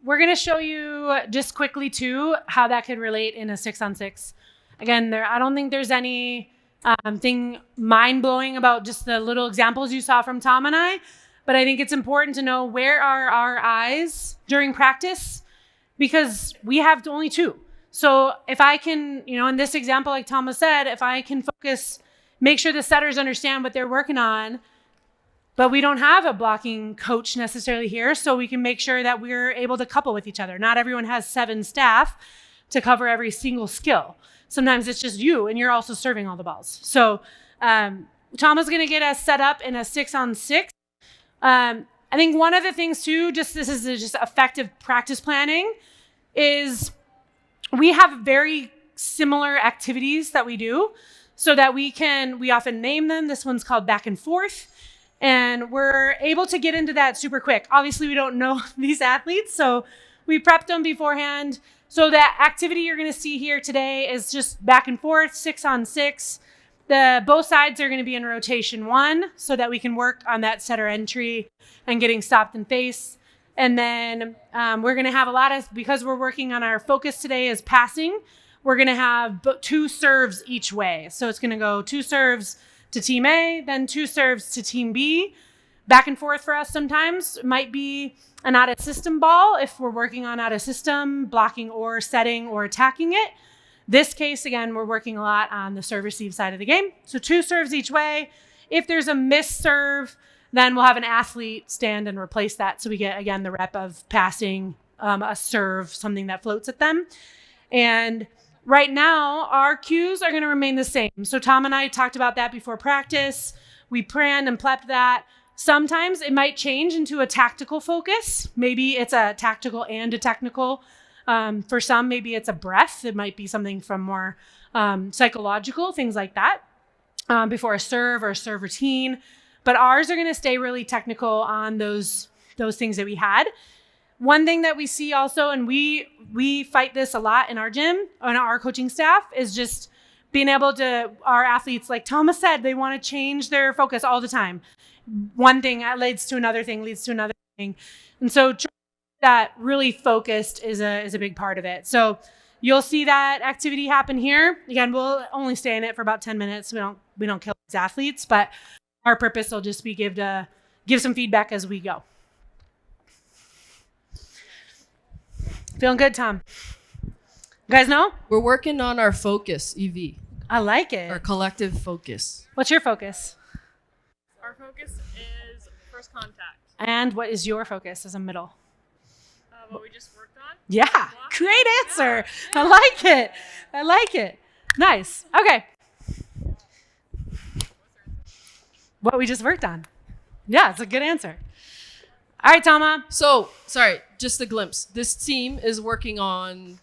we're going to show you just quickly too how that could relate in a 6-on-6. Again, I don't think there's any thing mind-blowing about just the little examples you saw from Tom and I, but I think it's important to know where are our eyes during practice, because we have only 2. So if I can, in this example, like Tama said, if I can focus, make sure the setters understand what they're working on, but we don't have a blocking coach necessarily here, so we can make sure that we're able to couple with each other. Not everyone has 7 staff to cover every single skill. Sometimes it's just you, and you're also serving all the balls. So Tama's going to get us set up in a 6-on-6. I think one of the things too, this is just effective practice planning, is we have very similar activities that we do, so that we often name them. This one's called back and forth. And we're able to get into that super quick. Obviously, we don't know these athletes, so we prepped them beforehand. So that activity you're going to see here today is just back and forth, 6-on-6. Both sides are going to be in rotation 1, so that we can work on that setter entry and getting stopped in face. And then we're going to have because we're working on our focus today is passing, we're going to have 2 serves each way. So it's going to go 2 serves to team A, then 2 serves to team B. Back and forth for us sometimes might be an out of system ball if we're working on out of system, blocking or setting or attacking it. This case, again, we're working a lot on the serve receive side of the game. So 2 serves each way. If there's a missed serve, then we'll have an athlete stand and replace that. So we get, again, the rep of passing a serve, something that floats at them. And right now, our cues are going to remain the same. So Tom and I talked about that before practice. We planned and prepped that. Sometimes it might change into a tactical focus. Maybe it's a tactical and a technical. For some, maybe it's a breath. It might be something from more psychological, things like that, before a serve or a serve routine. But ours are going to stay really technical on those things that we had. One thing that we see also, and we fight this a lot in our gym, on our coaching staff, is just being able to, our athletes, like Thomas said, they want to change their focus all the time. One thing leads to another thing, And so that really focused is a big part of it. So you'll see that activity happen here. Again, we'll only stay in it for about 10 minutes. We don't kill these athletes, but our purpose will just be give some feedback as we go. Feeling good, Tom? You guys know? We're working on our focus, EV. I like it. Our collective focus. What's your focus? Our focus is first contact. And what is your focus as a middle? What we just worked on? Yeah, great answer. Yeah. I like it. Nice. Okay. What we just worked on. Yeah, it's a good answer. All right, Tama. So, sorry, just a glimpse. This team is working on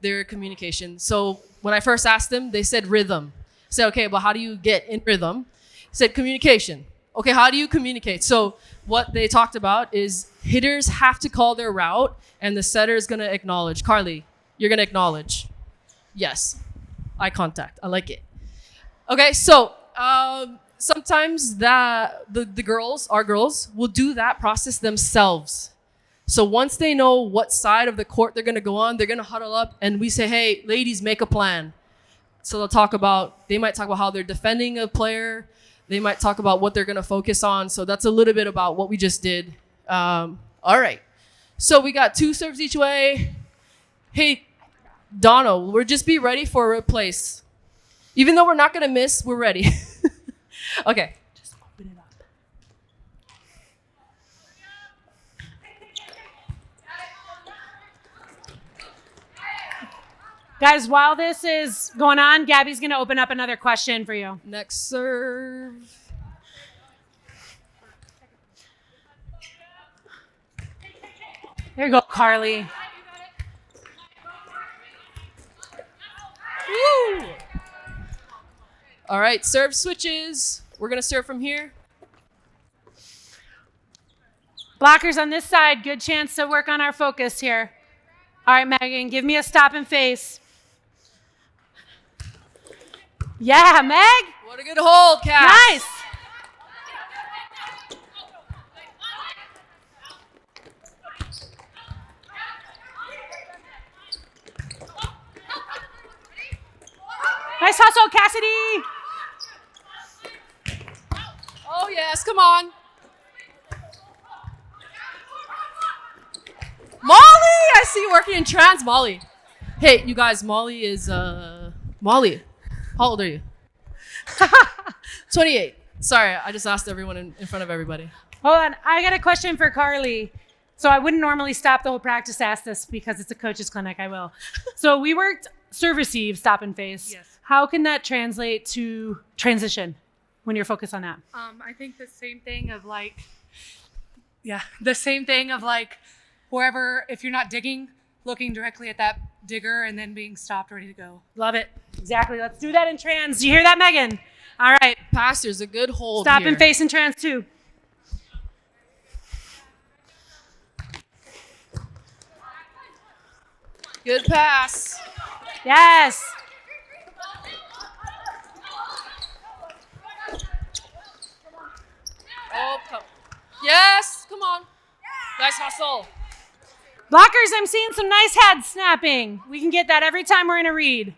their communication. So when I first asked them, they said rhythm. I said, okay, but how do you get in rhythm? Said communication. Okay, how do you communicate? So what they talked about is hitters have to call their route and the setter is going to acknowledge. Carly, you're going to acknowledge. Yes. Eye contact. I like it. Okay, so sometimes the girls, our girls, will do that process themselves. So once they know what side of the court they're going to go on, they're going to huddle up and we say, hey, ladies, make a plan. So they might talk about how they're defending a player. They might talk about what they're going to focus on. So that's a little bit about what we just did. All right. So we got 2 serves each way. Hey, Donna, we'll just be ready for a replace. Even though we're not going to miss, we're ready. Okay. Just open it up. Guys, while this is going on, Gabby's going to open up another question for you. Next serve. There you go, Carly. Woo! All right, serve switches. We're going to serve from here. Blockers on this side, good chance to work on our focus here. All right, Megan, give me a stop and face. Yeah, Meg. What a good hold, Cass. Nice. Nice hustle, Cassidy. Oh, yes. Come on. Molly! I see you working in trans, Molly. Hey, you guys, Molly is, Molly. How old are you? 28. Sorry, I just asked everyone in front of everybody. Hold on. I got a question for Carly. So I wouldn't normally stop the whole practice to ask this because it's a coach's clinic. I will. So we worked serve receive, stop and face. Yes. How can that translate to transition when you're focused on that? I think the same thing of wherever, if you're not digging, looking directly at that digger and then being stopped, ready to go. Love it. Exactly. Let's do that in trans. Do you hear that, Megan? All right. Pastor's a good hold Stop here. and face in trans too. Good pass. Yes. Oh, come. Yes, come on. Nice hustle. Blockers, I'm seeing some nice head snapping. We can get that every time we're in a read.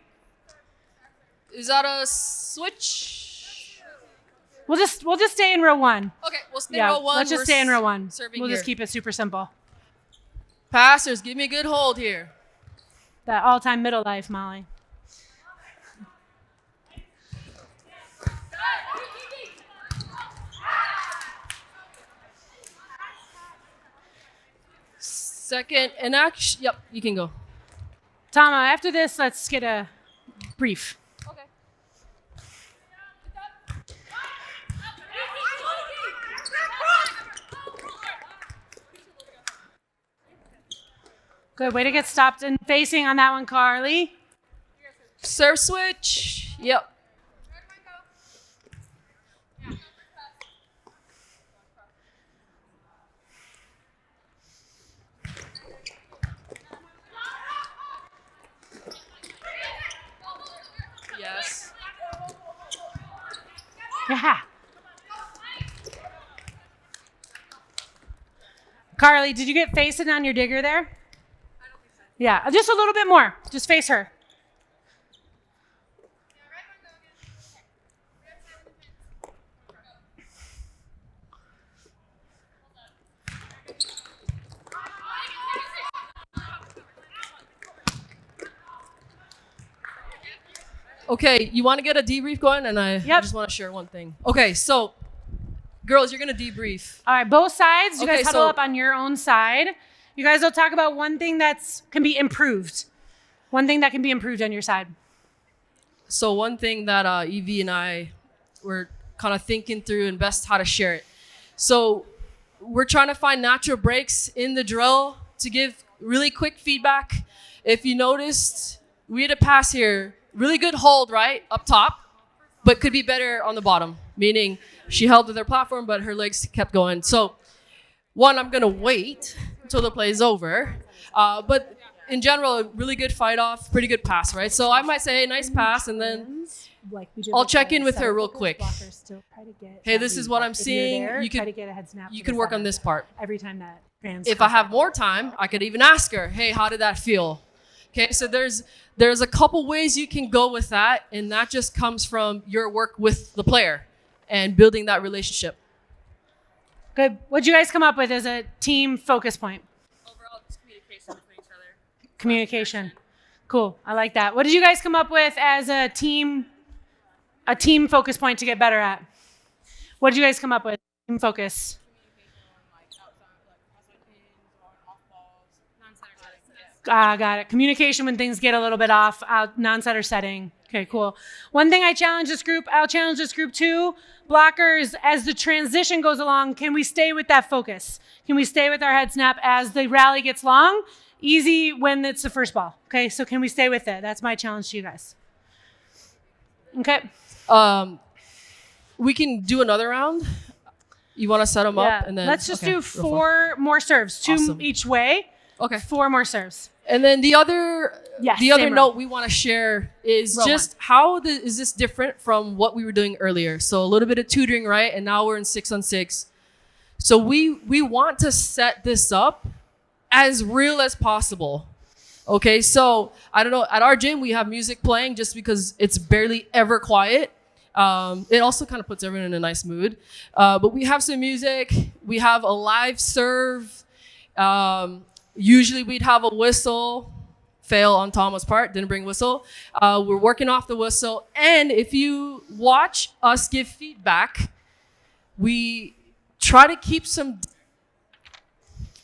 Is that a switch? We'll just stay in row one. Okay, we'll stay in row one. Let's just stay in row one. Serving We'll here. just keep it super simple. Passers, give me a good hold here. That all-time middle life, Molly. Second and action. Yep, you can go. Tama, after this, let's get a brief. Okay. Good way to get stopped and facing on that one, Carly. Serve switch. Yep. Yes. Yeah. Carly, did you get facing on your digger there? Yeah, just a little bit more. Just face her. Okay, you want to get a debrief going? And I just want to share one thing. Okay, so girls, you're going to debrief. All right, both sides. You Okay, guys huddle so- up on your own side. You guys will talk about one thing that can be improved. One thing that can be improved on your side. So one thing that Evie and I were kind of thinking through and best how to share it. So we're trying to find natural breaks in the drill to give really quick feedback. If you noticed, we had a pass here, really good hold, right, up top, but could be better on the bottom, meaning she held with her platform, but her legs kept going. So one, I'm going to wait until the play is over. But in general, a really good fight off, pretty good pass, right? So I might say, hey, nice pass, and then I'll check in with her real quick. Hey, this is what I'm seeing. You can work on this part. every time that trans. If I have more time, I could even ask her, hey, how did that feel? Okay, so there's a couple ways you can go with that, and that just comes from your work with the player and building that relationship. Good. What'd you guys come up with as a team focus point? Overall, just communication between each other. Communication. Cool. I like that. What did you guys come up with as a team focus point to get better at? What did you guys come up with? Team focus. Got it. Communication when things get a little bit off, non-setter setting. Okay, cool. One thing I'll challenge this group too. Blockers, as the transition goes along, can we stay with that focus? Can we stay with our head snap as the rally gets long? Easy when it's the first ball. Okay, so can we stay with it? That's my challenge to you guys. Okay. We can do another round. You want to set them up? And then Let's just okay, do go for it. 4 more serves, 2 Awesome. each way. Okay. 4 more serves. And then the other same note row. we want to share is Row just how is this different from what we were doing earlier? So a little bit of tutoring, right? And now we're in 6-on-6. So we want to set this up as real as possible. Okay, so I don't know. At our gym, we have music playing just because it's barely ever quiet. It also kind of puts everyone in a nice mood. But we have some music. We have a live serve. Usually we'd have a whistle. Fail on Tama's part, didn't bring whistle. We're working off the whistle. And if you watch us give feedback, we try to keep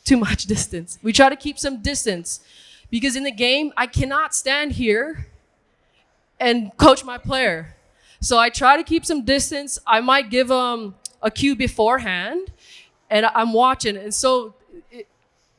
too much distance. We try to keep some distance because in the game, I cannot stand here and coach my player. So I try to keep some distance. I might give them a cue beforehand and I'm watching. And so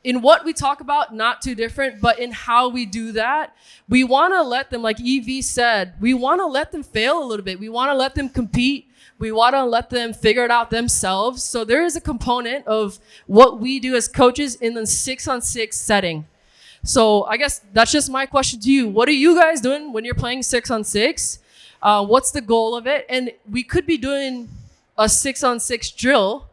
in what we talk about, not too different, but in how we do that, we want to let them, like Evie said, we want to let them fail a little bit. We want to let them compete. We want to let them figure it out themselves. So there is a component of what we do as coaches in the 6-on-6 setting. So I guess that's just my question to you. What are you guys doing when you're playing 6-on-6? What's the goal of it? And we could be doing a 6-on-6 drill,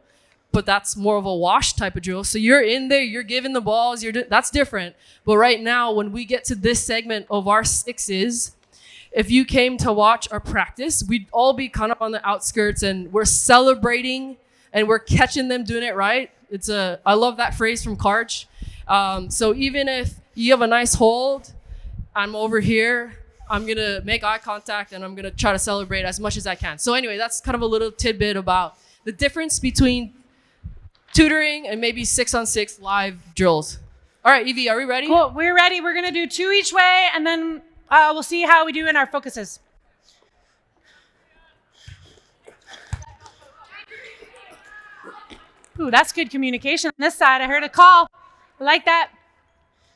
but that's more of a wash type of drill. So you're in there, you're giving the balls, that's different. But right now, when we get to this segment of our sixes, if you came to watch our practice, we'd all be kind of on the outskirts and we're celebrating and we're catching them doing it right. I love that phrase from Karch. So even if you have a nice hold, I'm over here, I'm going to make eye contact and I'm going to try to celebrate as much as I can. So anyway, that's kind of a little tidbit about the difference between tutoring and maybe 6-on-6 live drills. All right, Evie, are we ready? Cool, we're ready. We're going to do 2 each way and then we'll see how we do in our focuses. Ooh, that's good communication on this side. I heard a call. I like that.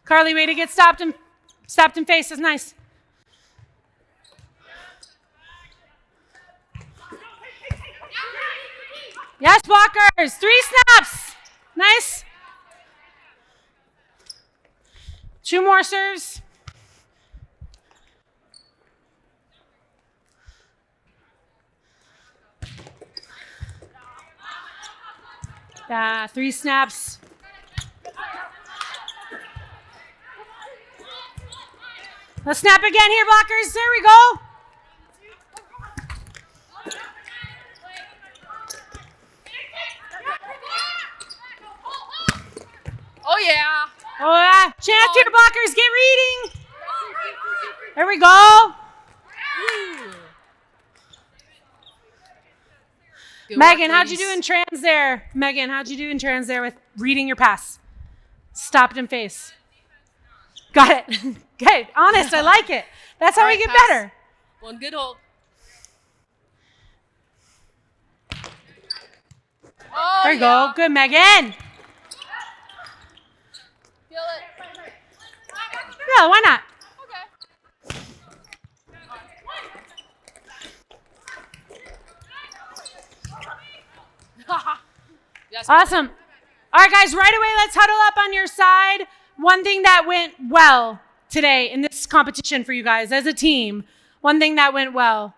Carly, way to get stopped in face is nice. Yes, blockers. 3 snaps. Nice. 2 more serves. Yeah, 3 snaps. Let's snap again here, blockers. There we go. Oh, yeah. Oh, yeah. Chance here, blockers. Get reading. There we go. Good Megan, work, how'd you ladies. do in trans there? Megan, how'd you do in trans there with reading your pass? Stopped in face. Got it. Good. Honest, I like it. That's how All we right, get pass. better. One good hold. Oh, There you go. Good, Megan. Feel it. Yeah, why not? Yes. Awesome. All right, guys, right away, let's huddle up on your side. One thing that went well today in this competition for you guys as a team, one thing that went well.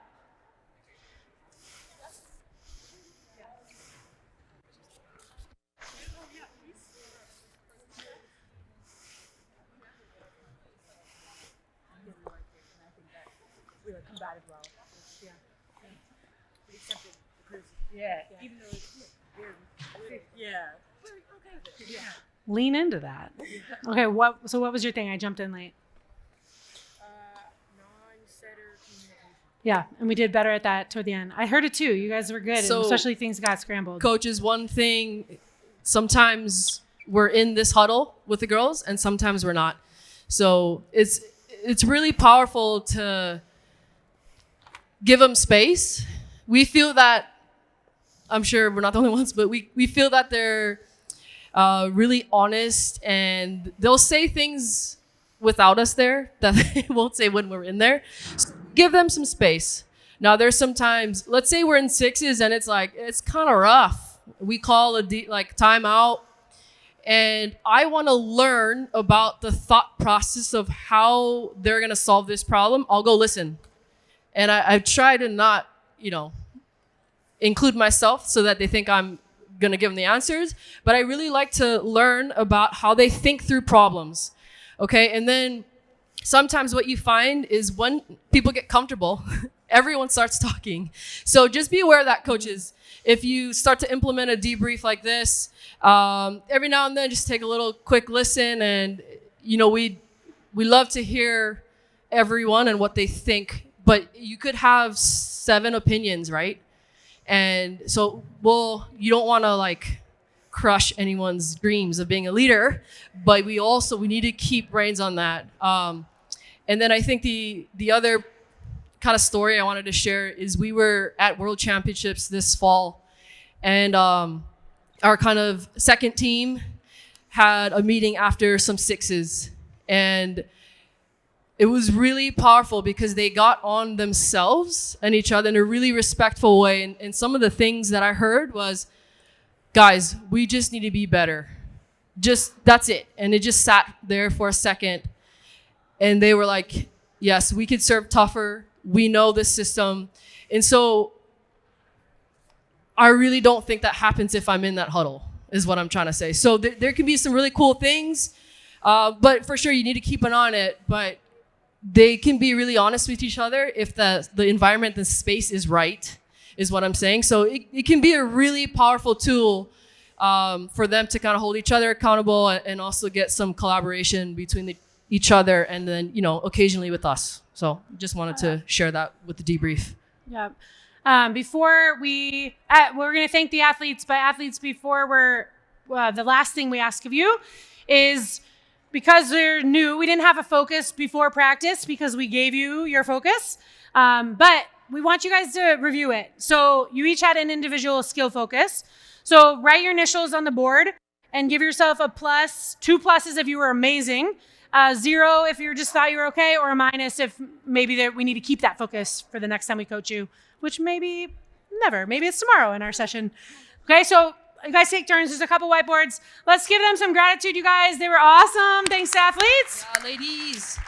Lean into that. Okay, what was your thing? I jumped in late. Non-setter communication. Yeah, and we did better at that toward the end. I heard it too. You guys were good, So- and especially things got scrambled. Coaches, one thing, sometimes we're in this huddle with the girls and sometimes we're not. So it's really powerful to give them space. We feel that, I'm sure we're not the only ones, but we feel that they're really honest and they'll say things without us there that they won't say when we're in there. So give them some space. Now there's sometimes, let's say we're in sixes and it's kind of rough. We call timeout and I want to learn about the thought process of how they're going to solve this problem. I'll go listen. And I try to not, include myself so that they think I'm going to give them the answers. But I really like to learn about how they think through problems. Okay, and then sometimes what you find is when people get comfortable, everyone starts talking. So just be aware of that, coaches. If you start to implement a debrief like this, every now and then just take a little quick listen, and we love to hear everyone and what they think, but you could have 7 opinions, right? And so, you don't want to like crush anyone's dreams of being a leader, but we need to keep reins on that. And then I think the other kind of story I wanted to share is we were at World Championships this fall, and our kind of second team had a meeting after some sixes, and it was really powerful because they got on themselves and each other in a really respectful way. And some of the things that I heard was, guys, we just need to be better. That's it. And it just sat there for a second. And they were like, yes, we could serve tougher. We know this system. And so I really don't think that happens if I'm in that huddle, is what I'm trying to say. So there can be some really cool things, but for sure you need to keep an eye on it. But they can be really honest with each other if the environment, the space is right, is what I'm saying. So it can be a really powerful tool for them to kind of hold each other accountable and also get some collaboration between each other and then, occasionally with us. So just wanted to share that with the debrief. Yeah. Before we're going to thank the athletes, but athletes, before the last thing we ask of you is, because they're new, we didn't have a focus before practice because we gave you your focus, but we want you guys to review it. So you each had an individual skill focus. So write your initials on the board and give yourself a plus, 2 pluses if you were amazing, 0 if you just thought you were okay, or a minus if maybe we need to keep that focus for the next time we coach you, which maybe never, maybe it's tomorrow in our session. Okay, so you guys take turns. There's a couple whiteboards. Let's give them some gratitude, you guys. They were awesome. Thanks to athletes. Ladies.